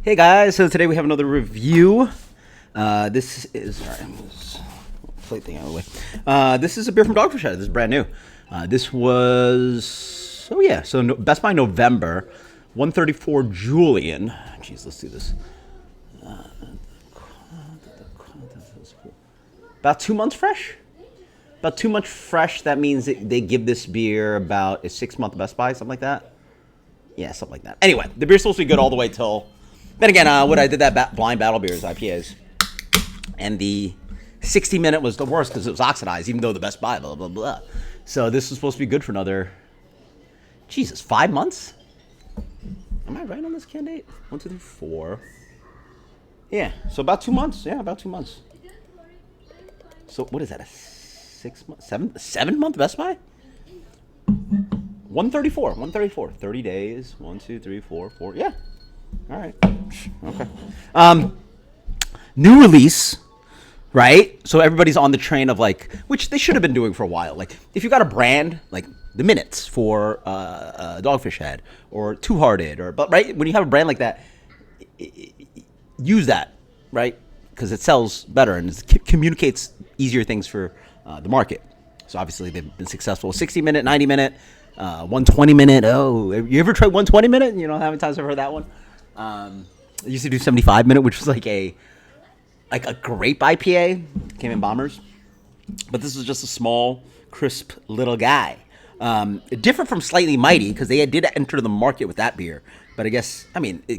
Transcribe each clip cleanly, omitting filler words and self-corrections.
Hey guys, so today we have another review. This is plate thing out of the way. This is a beer from Dogfish. This is brand new. This was Best Buy November, 134 Julian. Jeez, let's do this. About 2 months fresh. About 2 months fresh. That means they give this beer about a 6-month Best Buy, something like that. Yeah, something like that. Anyway, the beer's supposed to be good all the way till. Then again, what I did that blind battle beers, IPAs, and the 60-minute was the worst because it was oxidized, even though the Best Buy, blah, blah, blah. So this was supposed to be good for another, 5 months? Am I right on this can date? 1, 2, 3, 4. Yeah, so about 2 months. Yeah, about 2 months. So what is that, a 6-month, 7-month Best Buy? 134, 30 days, 1, 2, 3, 4, 4, yeah. All right. Okay. New release, right? So everybody's on the train of which they should have been doing for a while. Like if you got a brand like the Minutes for Dogfish Head or Two Hearted, but right when you have a brand like that, use that, right? Because it sells better and it communicates easier things for the market. So obviously they've been successful. 60-minute, 90-minute, 120-minute. Oh, you ever tried 120-minute? You know how many times I've heard that one? I used to do 75-minute, which was like a grape IPA. Came in bombers, but this was just a small, crisp little guy. Different from Slightly Mighty because they did enter the market with that beer. But I guess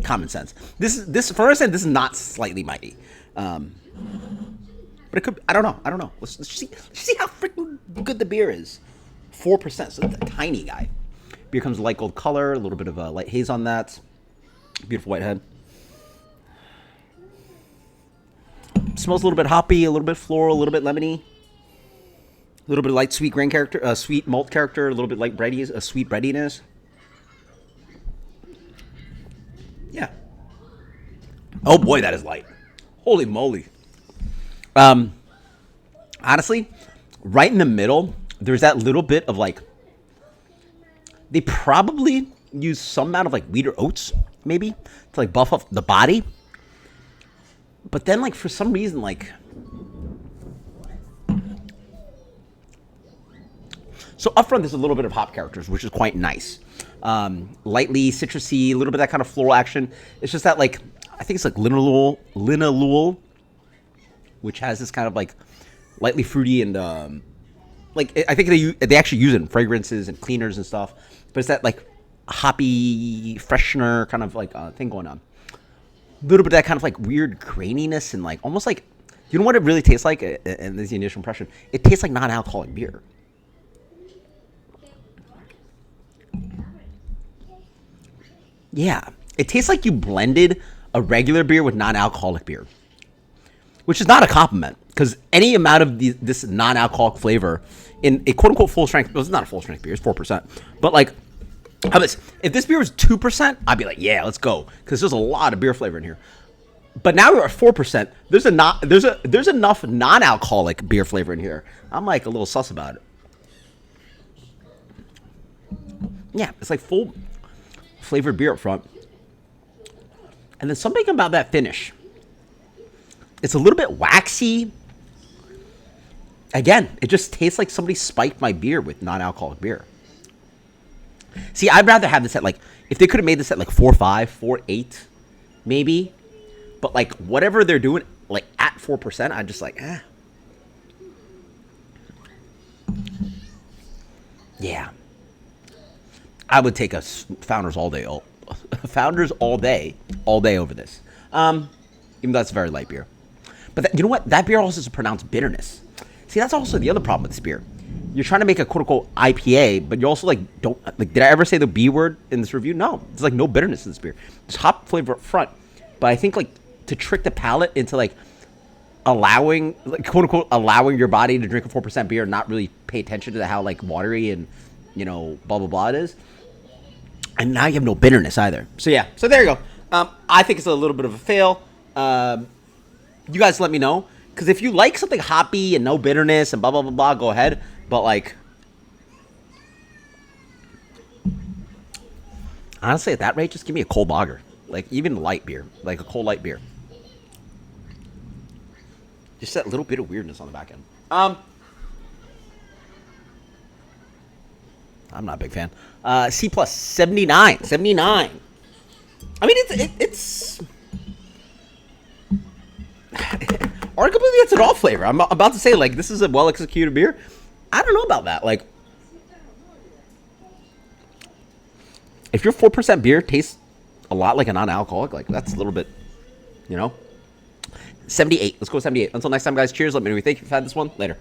common sense. This for us, this is not Slightly Mighty. But it could. I don't know. Let's see how freaking good the beer is. 4%, so it's a tiny guy. Beer comes light gold color, a little bit of a light haze on that. Beautiful white head. Smells a little bit hoppy, a little bit floral, a little bit lemony. A little bit of light sweet grain character, sweet malt character, a little bit light bready, a sweet breadiness. Yeah. Oh boy, that is light. Holy moly. Honestly, right in the middle, there's that little bit of they probably use some amount of wheat or oats, maybe, to buff up the body. But then for some reason so up front there's a little bit of hop characters, which is quite nice. Lightly citrusy, a little bit of that kind of floral action. It's just that I think it's linalool, which has this kind of lightly fruity and I think they actually use it in fragrances and cleaners and stuff. But it's that hoppy freshener kind of thing going on. A little bit of that kind of weird graininess and almost you know what it really tastes like, and this is the initial impression. It tastes like non-alcoholic beer. Yeah, it tastes like you blended a regular beer with non-alcoholic beer, which is not a compliment because any amount of this non-alcoholic flavor in a quote-unquote full-strength, well, it's not a full-strength beer, it's 4%, but how about this? If this beer was 2%, I'd be like, yeah, let's go, because there's a lot of beer flavor in here. But now we're at 4%. There's enough non-alcoholic beer flavor in here. I'm a little sus about it. Yeah, it's full flavored beer up front, and then something about that finish. It's a little bit waxy. Again, it just tastes like somebody spiked my beer with non-alcoholic beer. See, I'd rather have this at if they could have made this at 4.5, 4.8, maybe. But whatever they're doing, at 4%, I'm just Yeah. I would take a Founders all day. Founders all day over this. Even though that's a very light beer. But you know what? That beer also has a pronounced bitterness. See, that's also the other problem with this beer. You're trying to make a quote-unquote IPA, but you also don't did I ever say the B word in this review? No. There's no bitterness in this beer. There's hop flavor up front, but I think to trick the palate into allowing quote-unquote allowing your body to drink a 4% beer and not really pay attention to how watery and blah blah blah it is. And now you have no bitterness either. So yeah. So there you go. I think it's a little bit of a fail. You guys let me know. Because if you like something hoppy and no bitterness and blah, blah, blah, blah, go ahead. But honestly, at that rate, just give me a cold lager. Like even light beer, like a cold light beer. Just that little bit of weirdness on the back end. I'm not a big fan. C plus 79. 79. I mean, it's arguably it's an all flavor. I'm about to say, like, this is a well executed beer. I don't know about that. Like, if your 4% beer tastes a lot like a non-alcoholic, like, that's a little bit, you know. 78. Let's go 78. Until next time, guys. Cheers. Let me know what you think. If you've had this one, later.